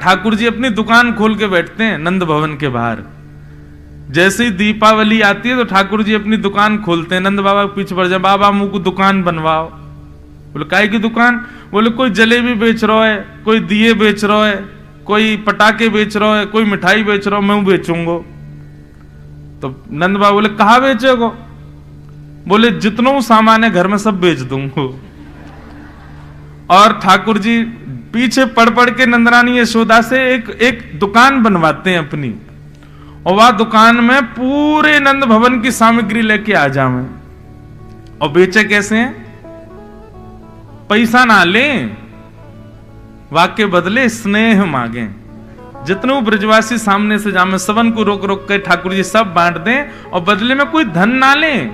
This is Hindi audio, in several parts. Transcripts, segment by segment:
ठाकुर जी अपनी दुकान खोल के बैठते हैं नंद भवन के बाहर। जैसे ही दीपावली आती है तो ठाकुर जी अपनी दुकान खोलते हैं। नंद बाबा के पीछे पड़ जाए, बाबा मुझको दुकान बनवाओ। बोले काय की दुकान? बोले कोई जलेबी बेच रहा है, कोई दिए बेच रहा है, कोई पटाखे बेच रहा है, कोई मिठाई बेच रहा है, मैं बेचूंगा। तो नंद बाबा बोले कहा बेचेगो? बोले जितना सामान है घर में सब बेच दूंगा। और ठाकुर जी पीछे पड़ पड़ के नंदरानी यशोदा से एक दुकान बनवाते हैं अपनी, और वह दुकान में पूरे नंद भवन की सामग्री लेके आ जावे। और बेचे कैसे हैं? पैसा ना लें, वाक्य बदले स्नेह मांगे। जितने ब्रजवासी सामने से जामे सबन को रोक रोक के ठाकुर जी सब बांट दें, और बदले में कोई धन ना लें,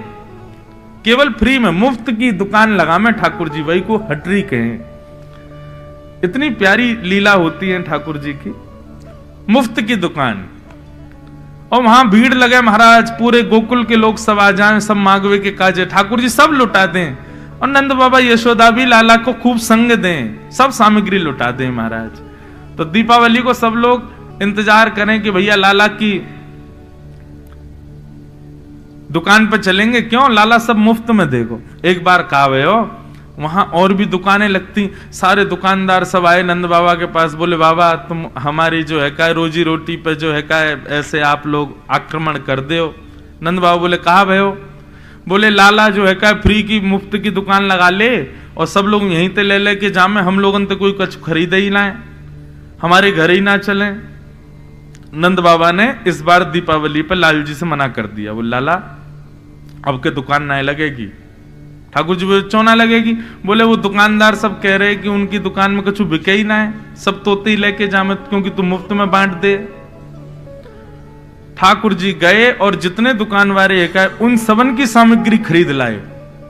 केवल फ्री में मुफ्त की दुकान लगा में ठाकुर जी, वही को हटरी कहें। इतनी प्यारी लीला होती है ठाकुर जी की, मुफ्त की दुकान। और वहां भीड़ लगे महाराज, पूरे गोकुल के लोग सब आ जाएं, सब मांगवे के काजे ठाकुर जी सब लुटा दें, और नंद बाबा यशोदा भी लाला को खूब संग दें, सब सामग्री लुटा दें महाराज। तो दीपावली को सब लोग इंतजार करें कि भैया लाला की दुकान पे चलेंगे, क्यों लाला सब मुफ्त में देगो। एक बार कावे हो वहां और भी दुकानें लगती, सारे दुकानदार सब आए नंद बाबा के पास, बोले बाबा तुम हमारी जो है क्या रोजी रोटी पे जो है क्या ऐसे आप लोग आक्रमण कर दे हो। नंद बाबा बोले कहा भय हो? बोले लाला जो है क्या फ्री की मुफ्त की दुकान लगा ले, और सब लोग यहीं ते ले के जामे, हम लोगों ने कोई कुछ खरीद ही ना है, हमारे घर ही ना चले। नंद बाबा ने इस बार दीपावली पर लालू जी से मना कर दिया, बोले लाला अब के दुकान ना लगेगी। ठाकुर जी बोले क्यों ना लगेगी? बोले वो दुकानदार सब कह रहे कि उनकी दुकान में कुछ बिके ही ना है, सब तोते ही लेके जामे, क्योंकि तुम मुफ्त में बांट दे। ठाकुर जी गए और जितने दुकान वाले एक आए उन सबन की सामग्री खरीद लाए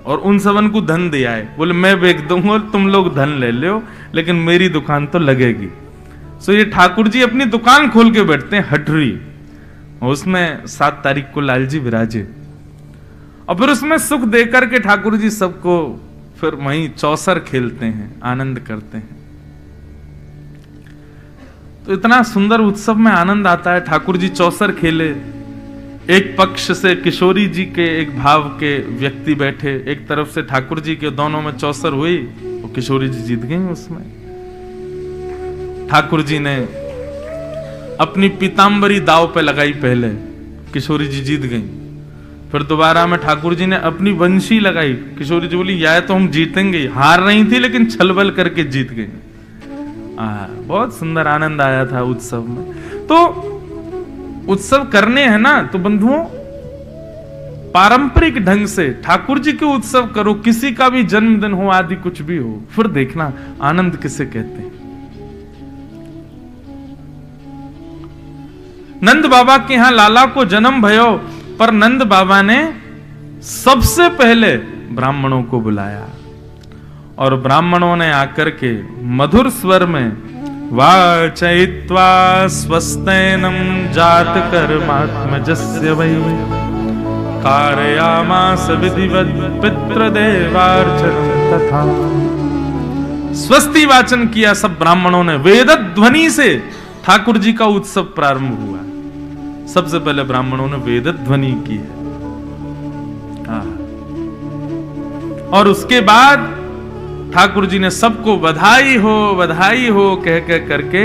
और उन सबन को धन दे आए। बोले मैं बेच दूंगा, तुम लोग धन ले लो, लेकिन मेरी दुकान तो लगेगी। सो ये ठाकुर जी अपनी दुकान खोल के बैठते हैं हटरी, और उसमें 7 तारीख को लाल जी विराजे, और फिर उसमें सुख देकर के ठाकुर जी सबको फिर वहीं चौसर खेलते हैं, आनंद करते हैं। तो इतना सुंदर उत्सव में आनंद आता है। ठाकुर जी चौसर खेले, एक पक्ष से किशोरी जी के एक भाव के व्यक्ति बैठे, एक तरफ से ठाकुर जी के, दोनों में चौसर हुई और किशोरी जी जीत गई। उसमें ठाकुर जी ने अपनी पीतांबरी दाव पे लगाई पहले, किशोरी जी जीत गई। फिर दोबारा में ठाकुर जी ने अपनी वंशी लगाई, किशोरी जी बोली या तो हम जीतेंगे, हार रही थी लेकिन छलबल करके जीत गई। बहुत सुंदर आनंद आया था उत्सव में। तो उत्सव करने हैं ना तो बंधुओं पारंपरिक ढंग से ठाकुर जी के उत्सव करो, किसी का भी जन्मदिन हो आदि कुछ भी हो, फिर देखना आनंद किसे कहते हैं। नंद बाबा के यहां लाला को जन्म भयो, पर नंद बाबा ने सबसे पहले ब्राह्मणों को बुलाया, और ब्राह्मणों ने आकर के मधुर स्वर में वाचयित्वा स्वस्तेनम जात कर्मात्मजस्य वै कारयामास विधिवत पितृदेवार्चनम तथा। स्वस्ति वाचन किया सब ब्राह्मणों ने, वेद ध्वनि से ठाकुर जी का उत्सव प्रारंभ हुआ। सबसे पहले ब्राह्मणों ने वेद ध्वनि की है, और उसके बाद ठाकुर जी ने सबको बधाई हो कह करके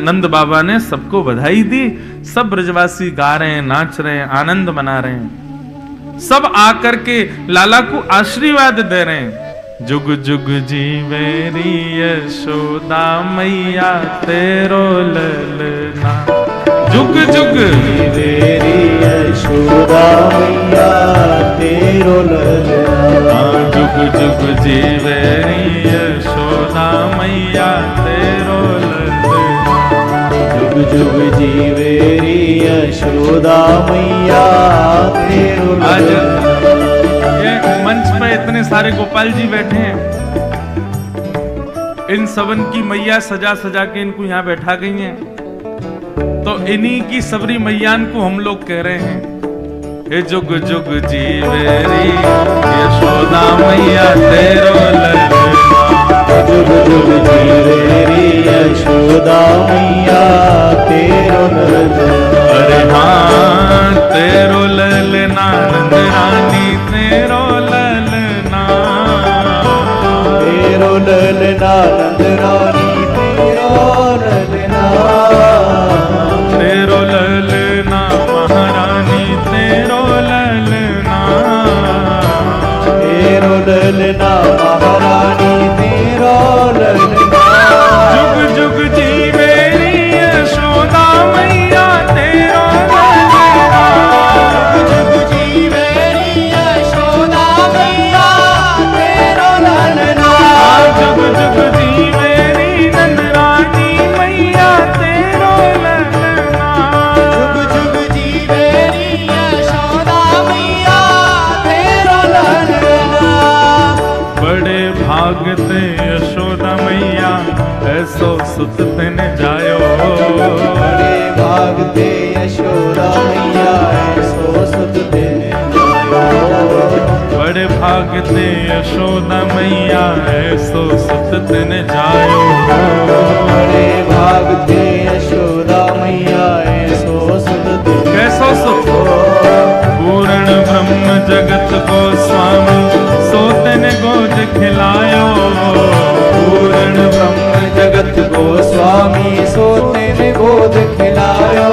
नंद बाबा ने सबको बधाई दी। सब ब्रजवासी गा रहे हैं, नाच रहे हैं, आनंद मना रहे हैं। सब आकर के लाला को आशीर्वाद दे रहे हैं। जुग जुग जीवेरी यशोदा मैया तेरो ललना, जुग जुग जीवेरी यशोदा मैया तेरो ललना, जुग जुग जीवेरी यशोदा मैया तेरो ललना, जुग जुग जीवेरी यशोदा मैया तेरो ललना। ये मंच पे इतने सारे गोपाल जी बैठे हैं, इन सबन की मैया सजा सजा के इनको यहाँ बैठा गई हैं, तो इन्हीं की सबरी मैयान को हम लोग कह रहे हैं हे जुग जुग जीवेरी यशोदा मैया तेरो ललना, जुग जुग जीवेरी यशोदा मैया सुत तिन जायो। बड़े भागते यशोदा मैया ऐसो सुत तिन जायो। बड़े भागते यशोदा मैया ऐसो सुत तिन जायो। बड़े भागते यशोदा मैया ऐसो सुत तिन कैसो सुत? पूर्ण ब्रह्म जगत को स्वामी सोतन गोद खिलायो। पूर्ण ब्रह्म जगत को स्वामी सोते में गोद खिलायो।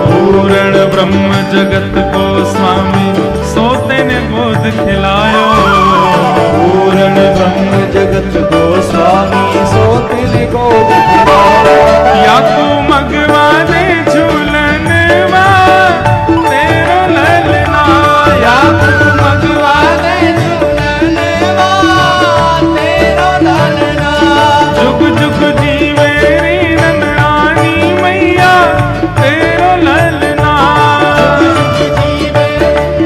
पूर्ण ब्रह्म जगत को स्वामी सोते ने गोद खिलायो। पूर्ण ब्रह्म जगत को स्वामी सोते में गोद खिलायो। या तू मगवा दे झूलनवा तेरो ललना। या तू मगवा दे झूलनवा तेरो ललना। जुग जुग जीवे री नंदरानी मैया तेरो ललना। जीवे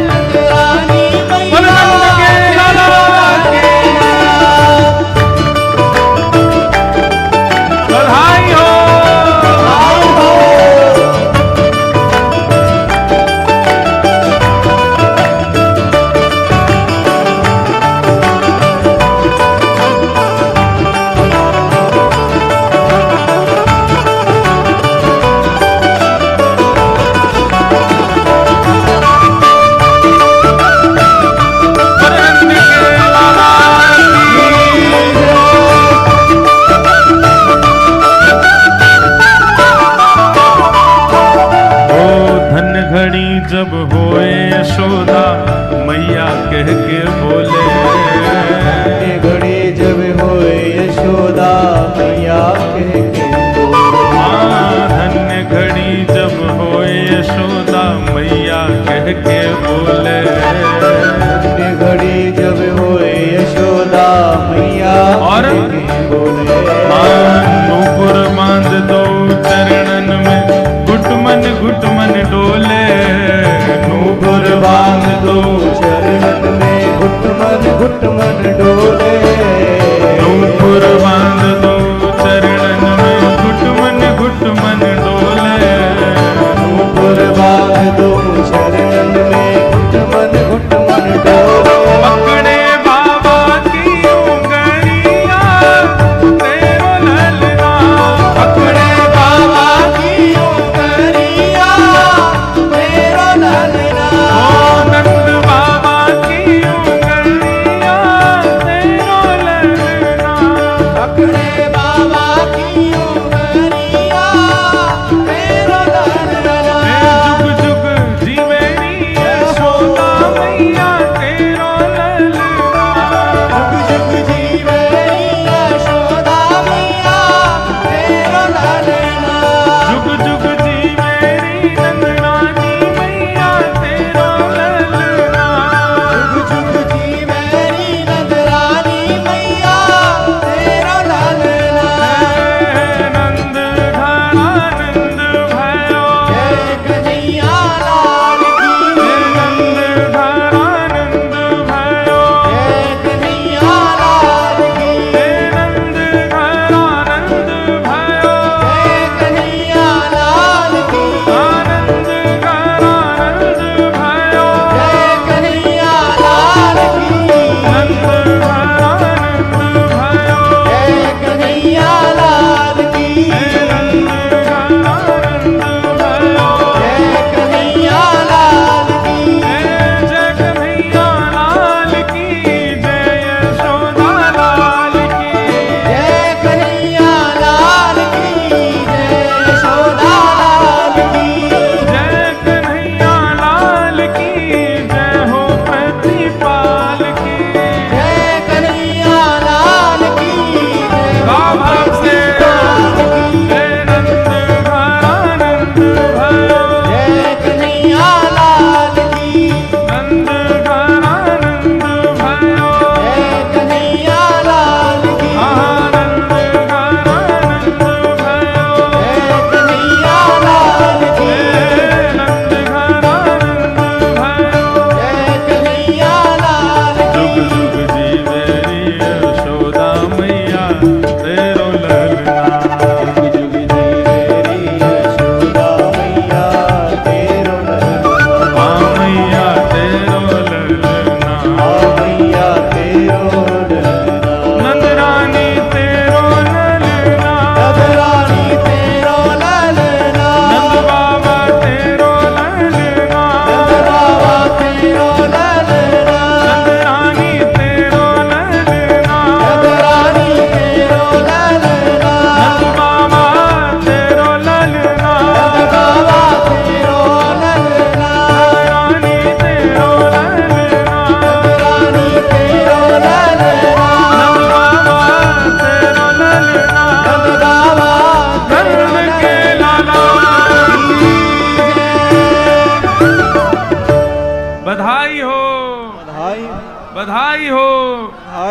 नंदरानी मैया नंद के लाला के बधाई हो। नंद के लाला की। ओ धन घड़ी जब होए यशोदा मैया कह के बोले। ये घड़ी जब होए यशोदा मैया कह के बोले। हाँ धन्य घड़ी जब होए यशोदा मैया कह के बोले। ये घड़ी जब होए यशोदा मैया और? कह के बोले। नूपुर बांध दो चरणन में घुटमन डोले। नूपुर बांध दो चरणन में घुटमन डोले। नूपुर बांध दो चरणन में घुटमन डोले। नूपुर बांध दो चरणन में घुटमन डोले। पकड़े बाबा की उंगलियां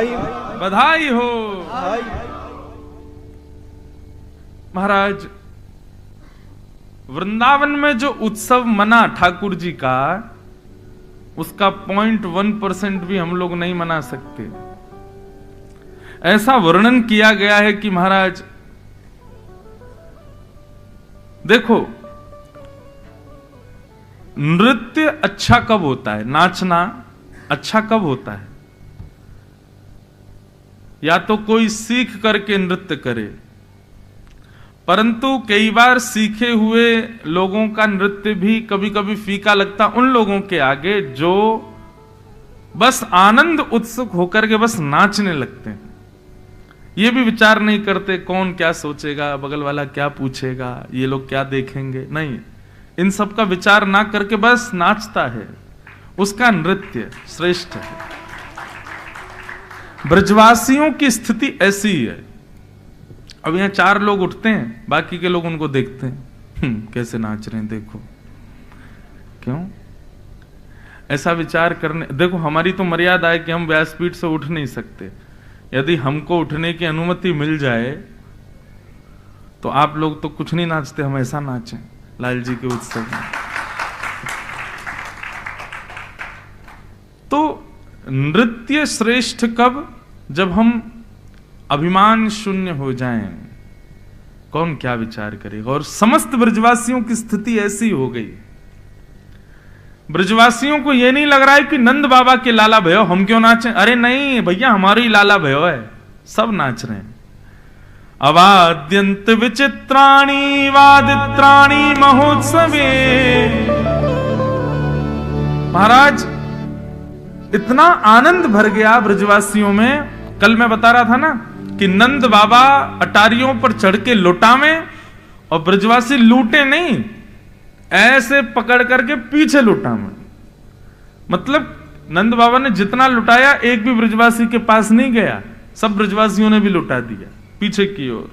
बधाई बधाई हो। बधाई। महाराज, वृंदावन में जो उत्सव मना ठाकुर जी का, उसका 0.1% भी हम लोग नहीं मना सकते। ऐसा वर्णन किया गया है कि महाराज देखो, नृत्य अच्छा कब होता है, नाचना अच्छा कब होता है? या तो कोई सीख करके नृत्य करे, परंतु कई बार सीखे हुए लोगों का नृत्य भी कभी कभी फीका लगता उन लोगों के आगे जो बस आनंद उत्सुक होकर के बस नाचने लगते हैं। ये भी विचार नहीं करते कौन क्या सोचेगा, बगल वाला क्या पूछेगा, ये लोग क्या देखेंगे, नहीं, इन सब का विचार ना करके बस नाचता है, उसका नृत्य श्रेष्ठ है। ब्रजवासियों की स्थिति ऐसी ही है। अब यहां 4 लोग उठते हैं, बाकी के लोग उनको देखते हैं, कैसे नाच रहे हैं देखो। क्यों ऐसा विचार करने? देखो, हमारी तो मर्यादा है कि हम व्यासपीठ से उठ नहीं सकते। यदि हमको उठने की अनुमति मिल जाए तो आप लोग तो कुछ नहीं नाचते, हम ऐसा नाचें लाल जी के उत्सव में। तो नृत्य श्रेष्ठ कब? जब हम अभिमान शून्य हो जाएं, कौन क्या विचार करेगा। और समस्त ब्रजवासियों की स्थिति ऐसी हो गई। ब्रजवासियों को यह नहीं लग रहा है कि नंद बाबा के लाला भयो हम क्यों नाचें। अरे नहीं भैया, हमारी लाला भयो है, सब नाच रहे हैं। अवाद्यंत विचित्राणी वादित्राणी महोत्सवे। महाराज, इतना आनंद भर गया ब्रजवासियों में। कल मैं बता रहा था ना कि नंद बाबा अटारियों पर चढ़ के लुटावें और ब्रजवासी लूटे नहीं, ऐसे पकड़ करके पीछे लुटावें। मतलब नंद बाबा ने जितना लुटाया एक भी ब्रजवासी के पास नहीं गया, सब ब्रजवासियों ने भी लुटा दिया पीछे की ओर।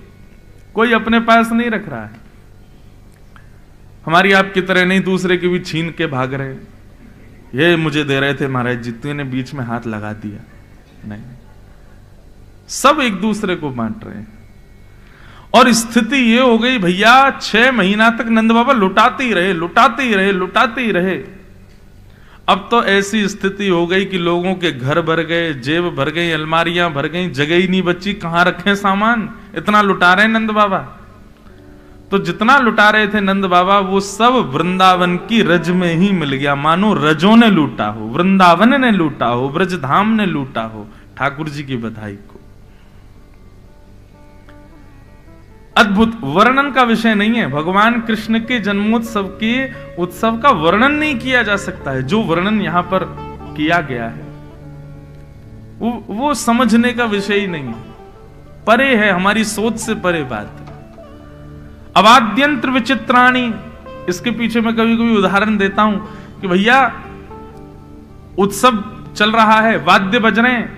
कोई अपने पास नहीं रख रहा है। हमारी आपकी तरह नहीं दूसरे के भी छीन के भाग रहे। ये मुझे दे रहे थे महाराज जी, तूने बीच में हाथ लगा दिया, नहीं, सब एक दूसरे को बांट रहे हैं। और स्थिति ये हो गई भैया, 6 महीना तक नंद बाबा लुटाते ही रहे, लुटाते ही रहे, लुटाते ही रहे। अब तो ऐसी स्थिति हो गई कि लोगों के घर भर गए, जेब भर गई, अलमारियां भर गई, जगह ही नहीं बची, कहां रखें सामान, इतना लुटा रहे नंद बाबा। तो जितना लुटा रहे थे नंद बाबा, वो सब वृंदावन की रज में ही मिल गया। मानो रजों ने लूटा हो, वृंदावन ने लूटा हो, ब्रजधाम ने लूटा हो ठाकुर जी की बधाई को। अद्भुत, वर्णन का विषय नहीं है। भगवान कृष्ण के जन्मोत्सव के उत्सव का वर्णन नहीं किया जा सकता है। जो वर्णन यहां पर किया गया है वो समझने का विषय ही नहीं है, परे है, हमारी सोच से परे बात है। अवाद्यंत्र विचित्राणी, इसके पीछे मैं कभी कभी उदाहरण देता हूं कि भैया उत्सव चल रहा है, वाद्य बज रहे हैं,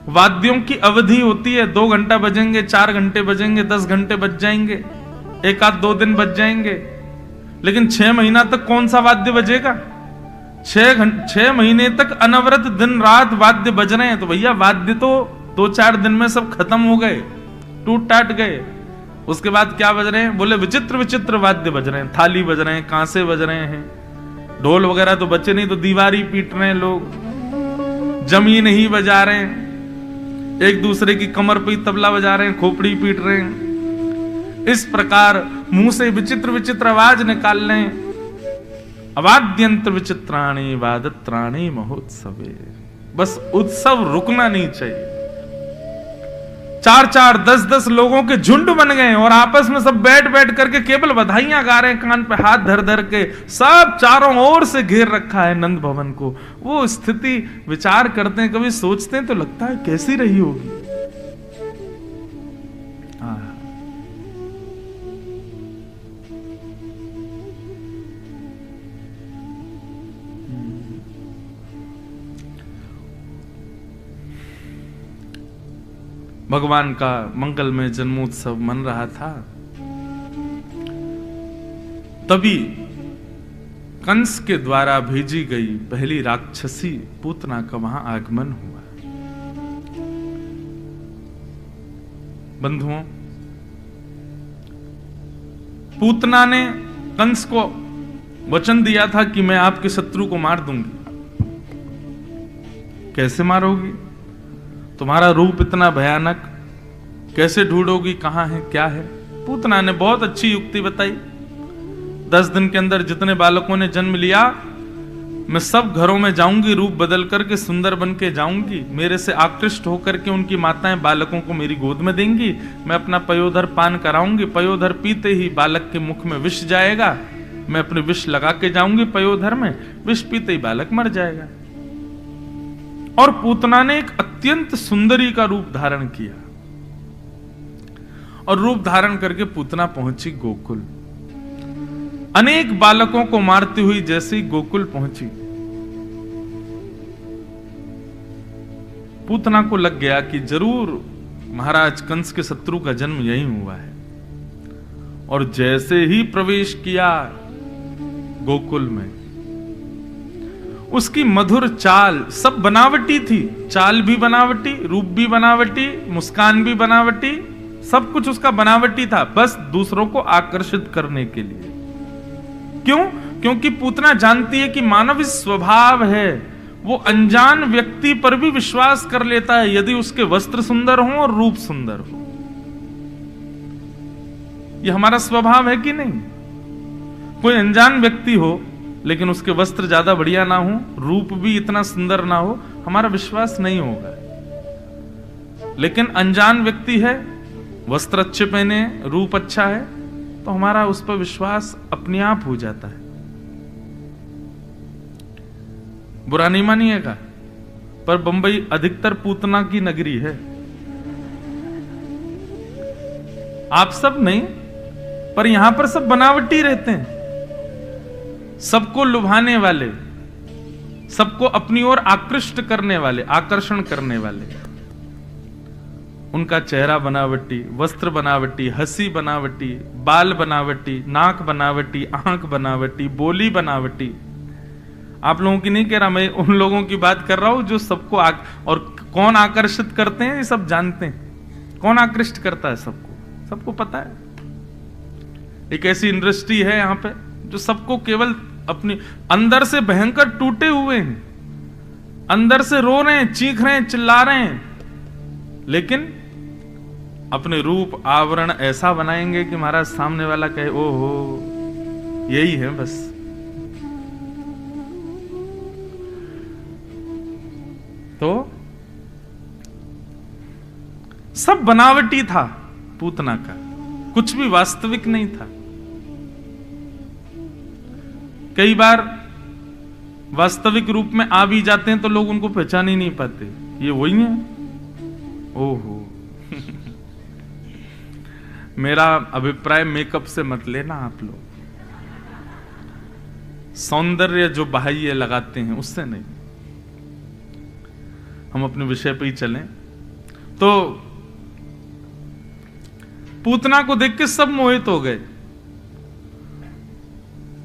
वाद्यों की अवधि होती है, 2 घंटा बजेंगे, 4 घंटे बजेंगे, 10 घंटे बज जाएंगे, 1-2 दिन बज जाएंगे, लेकिन 6 महीना तक कौन सा वाद्य बजेगा? 6 महीने तक अनवरत दिन रात वाद्य बज रहे हैं। तो भैया वाद्य तो 2-4 दिन में सब खत्म हो गए, टूट टाट गए। उसके बाद क्या बज रहे हैं? बोले विचित्र विचित्र वाद्य बज रहे हैं, थाली बज रहे हैं, कांसे बज रहे हैं, ढोल वगैरह तो बचे नहीं, तो दीवारी पीट रहे हैं लोग, जमीन ही बजा रहे हैं, एक दूसरे की कमर पे तबला बजा रहे हैं, खोपड़ी पीट रहे हैं। इस प्रकार मुंह से विचित्र विचित्र आवाज निकाल रहे हैं। अवाद्यंत्र विचित्राणी वादत्राणी महोत्सवे। बस उत्सव रुकना नहीं चाहिए। 4-4, 10-10 लोगों के झुंड बन गए और आपस में सब बैठ बैठ करके केवल बधाइयां गा रहे हैं, कान पे हाथ धर धर के, सब चारों ओर से घेर रखा है नंद भवन को। वो स्थिति विचार करते हैं, कभी सोचते हैं तो लगता है कैसी रही होगी। भगवान का मंगलमय जन्मोत्सव मन रहा था, तभी कंस के द्वारा भेजी गई पहली राक्षसी पूतना का वहां आगमन हुआ। बंधुओं, पूतना ने कंस को वचन दिया था कि मैं आपके शत्रु को मार दूंगी। कैसे मारोगी? तुम्हारा रूप इतना भयानक, कैसे ढूंढोगी कहां है क्या है? पूतना ने बहुत अच्छी युक्ति बताई। 10 दिन के अंदर जितने बालकों ने जन्म लिया, मैं सब घरों में जाऊंगी, रूप बदल करके सुंदर बन के जाऊंगी। मेरे से आकृष्ट होकर के उनकी माताएं बालकों को मेरी गोद में देंगी। मैं अपना पयोधर पान कराऊंगी। पयोधर पीते ही बालक के मुख में विष जाएगा। मैं अपने विष लगा के जाऊंगी पयोधर में, विष पीते ही बालक मर जाएगा। और पूतना ने एक अत्यंत सुंदरी का रूप धारण किया, और रूप धारण करके पूतना पहुंची गोकुल। अनेक बालकों को मारती हुई जैसे ही गोकुल पहुंची, पूतना को लग गया कि जरूर महाराज कंस के शत्रु का जन्म यही हुआ है। और जैसे ही प्रवेश किया गोकुल में, उसकी मधुर चाल, सब बनावटी थी। चाल भी बनावटी, रूप भी बनावटी, मुस्कान भी बनावटी, सब कुछ उसका बनावटी था, बस दूसरों को आकर्षित करने के लिए। क्यों? क्योंकि पूतना जानती है कि मानव स्वभाव है, वो अनजान व्यक्ति पर भी विश्वास कर लेता है यदि उसके वस्त्र सुंदर हो और रूप सुंदर हो। ये हमारा स्वभाव है कि नहीं? कोई अनजान व्यक्ति हो लेकिन उसके वस्त्र ज्यादा बढ़िया ना हो, रूप भी इतना सुंदर ना हो, हमारा विश्वास नहीं होगा। लेकिन अनजान व्यक्ति है, वस्त्र अच्छे पहने, रूप अच्छा है, तो हमारा उस पर विश्वास अपने आप हो जाता है। बुरा नहीं मानिएगा, पर बंबई अधिकतर पूतना की नगरी है। आप सब नहीं, पर यहां पर सब बनावटी रहते हैं, सबको लुभाने वाले, सबको अपनी ओर आकृष्ट करने वाले, आकर्षण करने वाले। उनका चेहरा बनावटी, वस्त्र बनावटी, हंसी बनावटी, बाल बनावटी, नाक बनावटी, आंख बनावटी, बोली बनावटी। आप लोगों की नहीं कह रहा, मैं उन लोगों की बात कर रहा हूं जो सबको और कौन आकर्षित करते हैं ये सब जानते हैं। कौन आकृष्ट करता है सबको, सबको पता है। एक ऐसी इंडस्ट्री है यहां पे जो सबको केवल अपनी अंदर से भयंकर टूटे हुए हैं, अंदर से रो रहे हैं, चीख रहे हैं, चिल्ला रहे हैं, लेकिन अपने रूप आवरण ऐसा बनाएंगे कि महाराज सामने वाला कहे ओहो यही है बस। तो सब बनावटी था पूतना का, कुछ भी वास्तविक नहीं था। कई बार वास्तविक रूप में आ भी जाते हैं तो लोग उनको पहचान ही नहीं पाते, ये वही है। ओहो मेरा अभिप्राय मेकअप से मत लेना आप लोग, सौंदर्य जो बाह्य लगाते हैं उससे नहीं। हम अपने विषय पे ही चलें। तो पूतना को देख के सब मोहित हो गए।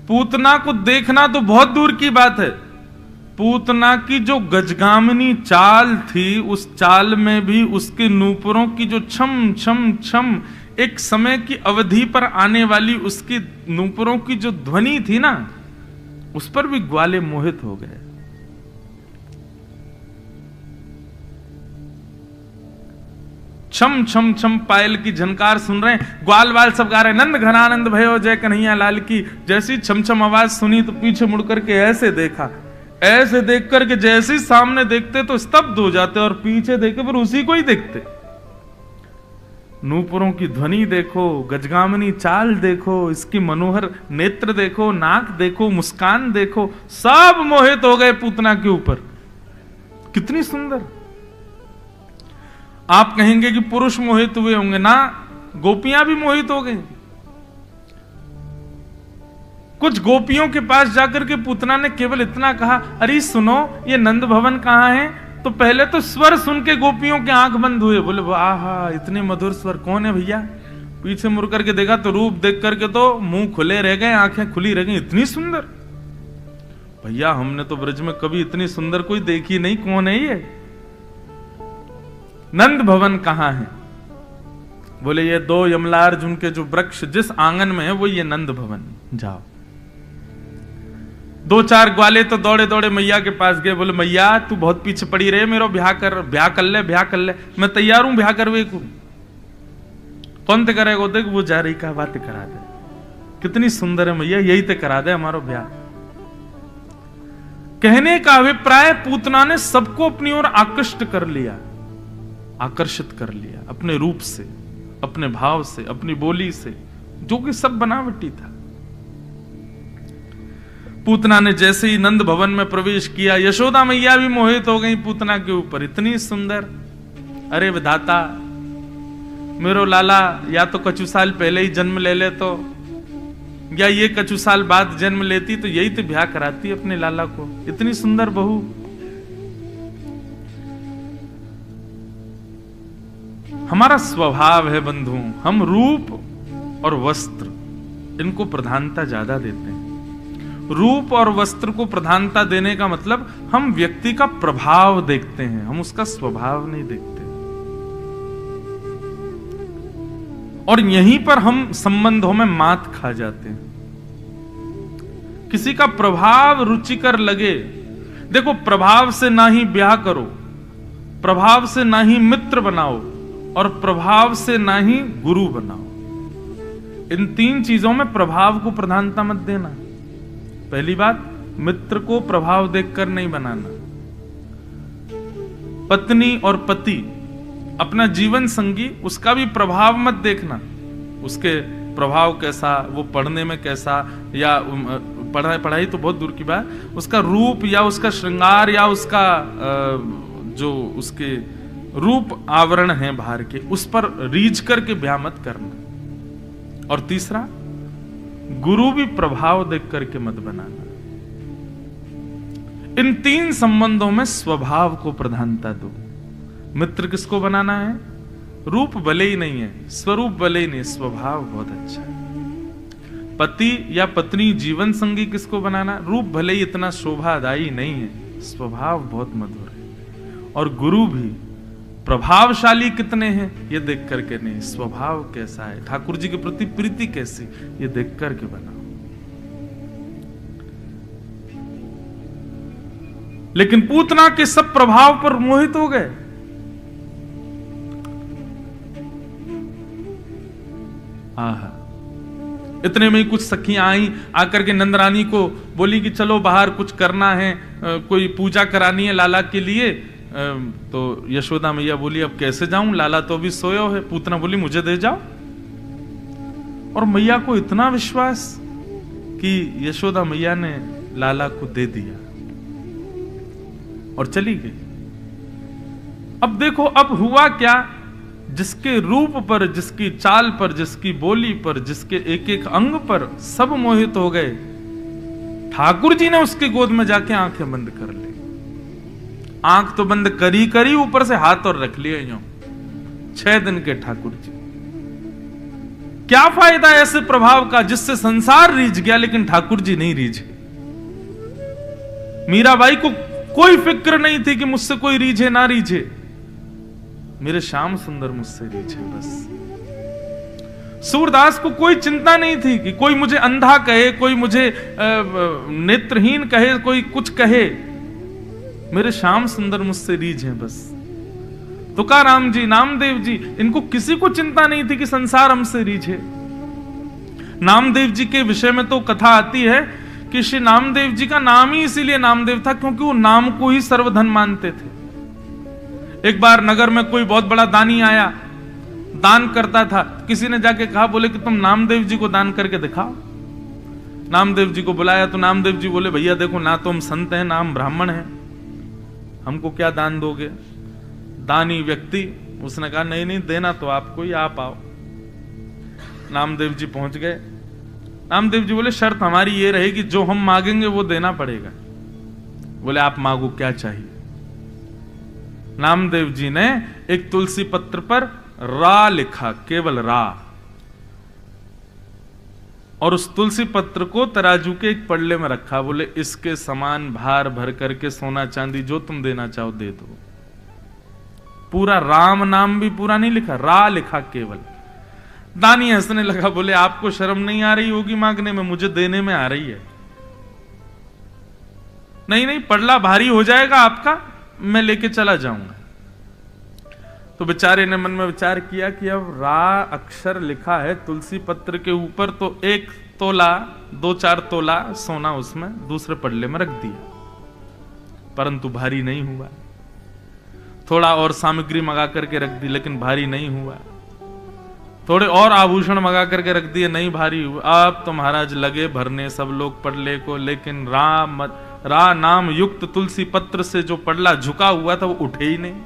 पूतना को देखना तो बहुत दूर की बात है, पूतना की जो गजगामिनी चाल थी, उस चाल में भी उसके नूपुरों की जो छम छम छम, एक समय की अवधि पर आने वाली उसकी नूपुरों की जो ध्वनि थी ना, उस पर भी ग्वाले मोहित हो गए। छम छम छम पायल की झनकार सुन रहे हैं, ग्वाल वाल सब गा रहे हैं, नंद घनानंद भयो जय कन्हैया लाल की। जैसी छम छम आवाज सुनी तो पीछे मुड़ करके ऐसे देखा, ऐसे देख करके जैसे सामने देखते तो स्तब्ध हो जाते, और पीछे देखे पर उसी को ही देखते। नूपुरों की ध्वनि देखो, गजगामिनी चाल देखो, इसकी मनोहर नेत्र देखो, नाक देखो, मुस्कान देखो, सब मोहित हो गए पूतना के ऊपर। कितनी सुंदर। आप कहेंगे कि पुरुष मोहित हुए होंगे ना, गोपियां भी मोहित हो गई। कुछ गोपियों के पास जाकर के पूतना ने केवल इतना कहा, अरे सुनो ये नंद भवन कहां है? तो पहले तो स्वर सुन के गोपियों के आंख बंद हुए, बोले आहा इतने मधुर स्वर, कौन है भैया? पीछे मुड़ करके देखा तो रूप देख करके तो मुंह खुले रह गए, आंखें खुली रह गई, इतनी सुंदर। भैया हमने तो ब्रज में कभी इतनी सुंदर कोई देखी नहीं, कौन है ये? नंद भवन कहां है? बोले ये 2 यमलार्जुन के जो वृक्ष जिस आंगन में है वो ये नंद भवन, जाओ। 2-4 ग्वाले तो दौड़े दौड़े मैया के पास गए, बोले मैया तू बहुत पीछे पड़ी रहे, मेरा ब्याह कर ले, मैं तैयार हूं ब्याह करवे को। कौन ते करेगा? देख वो जा रही का बात करा दे, कितनी सुंदर है मैया, यही ते करा दे हमारो ब्याह। कहने का अभिप्राय पूतना ने सबको अपनी ओर आकृष्ट कर लिया, आकर्षित कर लिया अपने रूप से, अपने भाव से, अपनी बोली से, जो कि सब बनावटी था। पूतना ने जैसे ही नंद भवन में प्रवेश किया, यशोदा मैया भी मोहित हो गई पूतना के ऊपर, इतनी सुंदर। अरे विधाता, मेरो लाला या तो कछु साल पहले ही जन्म ले ले तो, या ये कछु साल बाद जन्म लेती तो यही तो ब्याह कराती अपने लाला को, इतनी सुंदर बहू। हमारा स्वभाव है बंधु, हम रूप और वस्त्र इनको प्रधानता ज्यादा देते हैं। रूप और वस्त्र को प्रधानता देने का मतलब हम व्यक्ति का प्रभाव देखते हैं, हम उसका स्वभाव नहीं देखते। और यहीं पर हम संबंधों में मात खा जाते हैं। किसी का प्रभाव रुचिकर लगे, देखो प्रभाव से ना ही ब्याह करो, प्रभाव से ना ही मित्र बनाओ, और प्रभाव से ना ही गुरु बनाओ। इन 3 चीजों में प्रभाव को प्रधानता मत देना। पहली बात, मित्र को प्रभाव देखकर नहीं बनाना। पत्नी और पति, अपना जीवन संगी, उसका भी प्रभाव मत देखना। उसके प्रभाव कैसा, वो पढ़ने में कैसा, या पढ़ाई तो बहुत दूर की बात, उसका रूप या उसका श्रृंगार या उसका जो उसके रूप आवरण है बाहर के, उस पर रीझ करके ब्याह मत करना। और तीसरा, गुरु भी प्रभाव देख करके मत बनाना। इन 3 संबंधों में स्वभाव को प्रधानता दो। मित्र किसको बनाना है? रूप भले ही नहीं है, स्वरूप भले ही नहीं, स्वभाव बहुत अच्छा है। पति या पत्नी जीवन संगी किसको बनाना? रूप भले ही इतना शोभादायी नहीं है, स्वभाव बहुत मधुर है। और गुरु भी प्रभावशाली कितने हैं ये देख करके नहीं, स्वभाव कैसा है, ठाकुर जी के प्रति प्रीति कैसी, ये देख करके बनाओ। लेकिन पूतना के सब प्रभाव पर मोहित हो गए। आहा, इतने में ही कुछ सखियां आई, आकर के नंदरानी को बोली कि चलो बाहर कुछ करना है, कोई पूजा करानी है लाला के लिए। तो यशोदा मैया बोली अब कैसे जाऊं, लाला तो अभी सोयो है। पूतना बोली मुझे दे जाओ। और मैया को इतना विश्वास कि यशोदा मैया ने लाला को दे दिया और चली गई। अब देखो अब हुआ क्या, जिसके रूप पर, जिसकी चाल पर, जिसकी बोली पर, जिसके एक एक अंग पर सब मोहित हो गए, ठाकुर जी ने उसके गोद में जाके आंखें बंद कर ली। आंख तो बंद करी करी, ऊपर से हाथ और रख लिए यूं। 6 दिन के ठाकुर जी। क्या फायदा ऐसे प्रभाव का जिससे संसार रीझ गया लेकिन ठाकुर जी नहीं रीझे। मीराबाई को कोई फिक्र नहीं थी कि मुझसे कोई रीझे ना रीझे, मेरे श्याम सुंदर मुझसे रीझे बस। सूरदास को कोई चिंता नहीं थी कि कोई मुझे अंधा कहे, कोई मुझे नेत्रहीन कहे, कोई कुछ कहे, मेरे श्याम सुंदर मुझसे रीझ हैं बस। तुकाराम जी, नामदेव जी, इनको किसी को चिंता नहीं थी कि संसार हमसे रीझे। नामदेव जी के विषय में तो कथा आती है कि श्री नामदेव जी का नाम ही इसीलिए नामदेव था क्योंकि वो नाम को ही सर्वधन मानते थे। एक बार नगर में कोई बहुत बड़ा दानी आया, दान करता था। किसी ने जाके कहा, बोले कि तुम नामदेव जी को दान करके दिखाओ। नामदेव जी को बुलाया तो नामदेव जी बोले, भैया देखो ना तो हम संत हैं ना हम ब्राह्मण हैं, हमको क्या दान दोगे। दानी व्यक्ति उसने कहा नहीं नहीं देना तो आपको ही, आप आओ। नामदेव जी पहुंच गए। नामदेव जी बोले शर्त हमारी ये रहेगी जो हम मांगेंगे वो देना पड़ेगा। बोले आप मांगो क्या चाहिए। नामदेव जी ने एक तुलसी पत्र पर रा लिखा, केवल रा, और उस तुलसी पत्र को तराजू के एक पल्ले में रखा। बोले इसके समान भार भर करके सोना चांदी जो तुम देना चाहो दे दो। पूरा राम नाम भी पूरा नहीं लिखा, रा लिखा केवल, दानी हंसने लगा, बोले आपको शर्म नहीं आ रही होगी मांगने में, मुझे देने में आ रही है। नहीं नहीं, पड़ला भारी हो जाएगा आपका, मैं लेके चला जाऊंगा। तो बेचारे ने मन में विचार किया कि अब रा अक्षर लिखा है तुलसी पत्र के ऊपर, तो 1 तोला 2-4 तोला सोना उसमें दूसरे पड़ले में रख दिया, परंतु भारी नहीं हुआ। थोड़ा और सामग्री मंगा करके रख दी, लेकिन भारी नहीं हुआ। थोड़े और आभूषण मंगा करके रख दिए, नहीं भारी हुआ। अब तो महाराज लगे भरने सब लोग पड़ले को, लेकिन रा नाम युक्त तुलसी पत्र से जो पड़ला झुका हुआ था वो उठे ही नहीं।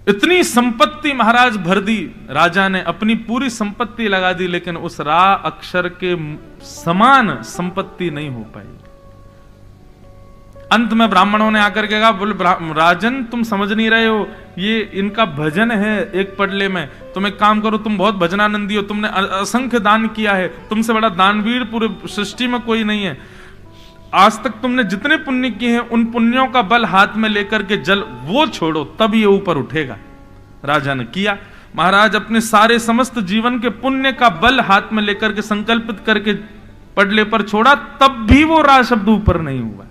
इतनी संपत्ति महाराज भर दी, राजा ने अपनी पूरी संपत्ति लगा दी, लेकिन उस रा अक्षर के समान संपत्ति नहीं हो पाई। अंत में ब्राह्मणों ने आकर के कहा, बोले राजन तुम समझ नहीं रहे हो, ये इनका भजन है एक पड़ले में, तुम एक काम करो, तुम बहुत भजनानंदी हो, तुमने असंख्य दान किया है, तुमसे बड़ा दानवीर पूरे सृष्टि में कोई नहीं है। आज तक तुमने जितने पुण्य किए हैं उन पुण्यों का बल हाथ में लेकर के जल वो छोड़ो, तब ये ऊपर उठेगा। राजा ने किया। महाराज अपने सारे समस्त जीवन के पुण्य का बल हाथ में लेकर के संकल्पित करके पड़ले पर छोड़ा, तब भी वो रा शब्द ऊपर नहीं हुआ।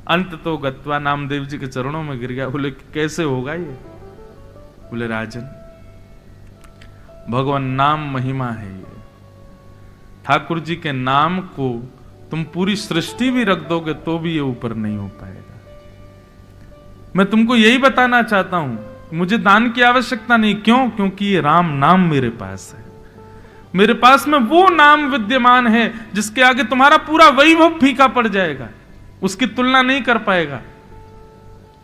अंत तो गत्वा नामदेव जी के चरणों में गिर गया। बोले कैसे होगा ये? बोले राजन, भगवान नाम महिमा है ये। ठाकुर जी के नाम को तुम पूरी सृष्टि भी रख दोगे तो भी ये ऊपर नहीं हो पाएगा। मैं तुमको यही बताना चाहता हूं, मुझे दान की आवश्यकता नहीं। क्यों? क्योंकि ये राम नाम मेरे पास है। मेरे पास में वो नाम विद्यमान है जिसके आगे तुम्हारा पूरा वैभव फीका पड़ जाएगा, उसकी तुलना नहीं कर पाएगा।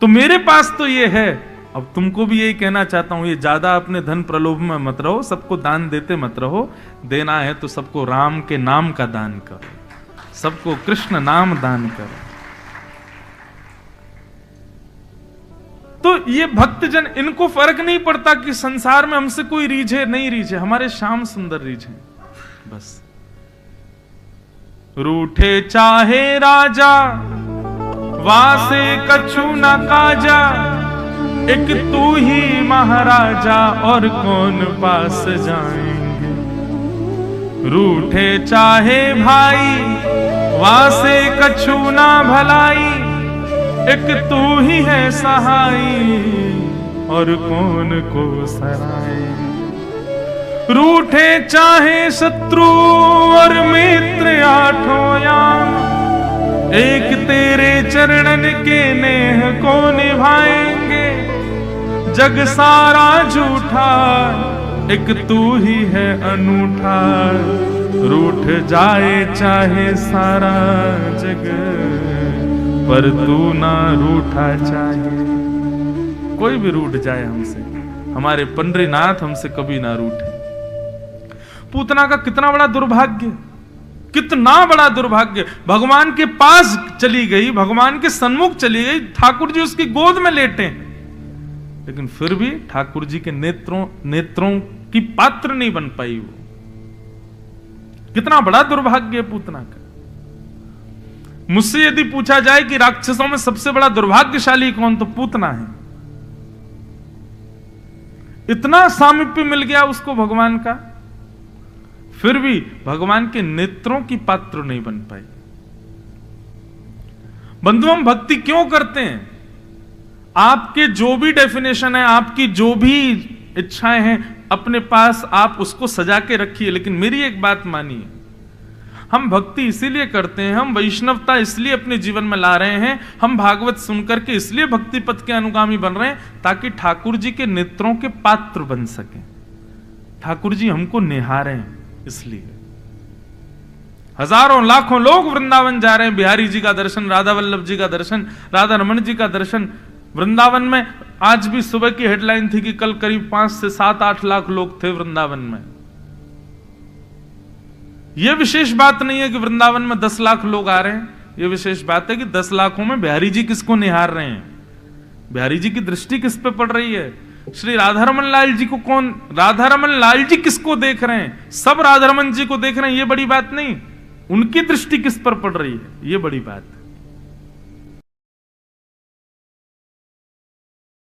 तो मेरे पास तो ये है। अब तुमको भी यही कहना चाहता हूं, ये ज्यादा अपने धन प्रलोभ में मत रहो, सबको दान देते मत रहो। देना है तो सबको राम के नाम का दान करो, सबको कृष्ण नाम दान करो। तो ये भक्तजन, इनको फर्क नहीं पड़ता कि संसार में हमसे कोई रीझे नहीं रीझे, हमारे श्याम सुंदर रीझे बस। रूठे चाहे राजा वासे कछु न काजा, एक तू ही महाराजा और कौन पास जाएंगे। रूठे चाहे भाई वासे कछु ना भलाई, एक तू ही है सहाई और कौन को सराए। रूठे चाहे शत्रु और मित्र आठों याम, एक तेरे चरणन के नेह को निभाएंगे। जग सारा झूठा एक तू ही है अनूठा, रूठ जाए चाहे सारा जग पर तू ना रूठा चाहे। कोई भी रूठ जाए हमसे, हमारे पंडरीनाथ हमसे कभी ना रूठे। पूतना का कितना बड़ा दुर्भाग्य, कितना बड़ा दुर्भाग्य। भगवान के पास चली गई, भगवान के सन्मुख चली गई, ठाकुर जी उसकी गोद में लेटे, लेकिन फिर भी ठाकुर जी के नेत्रों की पात्र नहीं बन पाई वो। कितना बड़ा दुर्भाग्य है पूतना का। मुझसे यदि पूछा जाए कि राक्षसों में सबसे बड़ा दुर्भाग्यशाली कौन, तो पूतना है। इतना सामीप्य मिल गया उसको भगवान का, फिर भी भगवान के नेत्रों की पात्र नहीं बन पाई। बंधु, हम भक्ति क्यों करते हैं? आपके जो भी डेफिनेशन है, आपकी जो भी इच्छाएं हैं अपने पास, आप उसको सजा के रखिए, लेकिन मेरी एक बात मानिए, हम भक्ति इसीलिए करते हैं, हम वैष्णवता इसलिए अपने जीवन में ला रहे हैं, हम भागवत सुनकर के इसलिए भक्ति पथ के अनुगामी बन रहे हैं, ताकि ठाकुर जी के नेत्रों के पात्र बन सके। ठाकुर जी हमको निहारे हैं, इसलिए हजारों लाखों लोग वृंदावन जा रहे हैं। बिहारी जी का दर्शन, राधा वल्लभ जी का दर्शन, राधा रमन जी का दर्शन। वृंदावन में आज भी सुबह की हेडलाइन थी कि कल करीब 5 से 7-8 लाख लोग थे वृंदावन में। यह विशेष बात नहीं है कि वृंदावन में 10 लाख लोग आ रहे हैं, यह विशेष बात है कि 10 लाखों में बिहारी जी किसको निहार रहे हैं, बिहारी जी की दृष्टि किस पे पड़ रही है। श्री राधारमन लाल जी को कौन, राधारमन लाल जी किसको देख रहे हैं? सब राधारमन जी को देख रहे हैं, ये बड़ी बात नहीं, उनकी दृष्टि किस पर पड़ रही है, ये बड़ी बात है।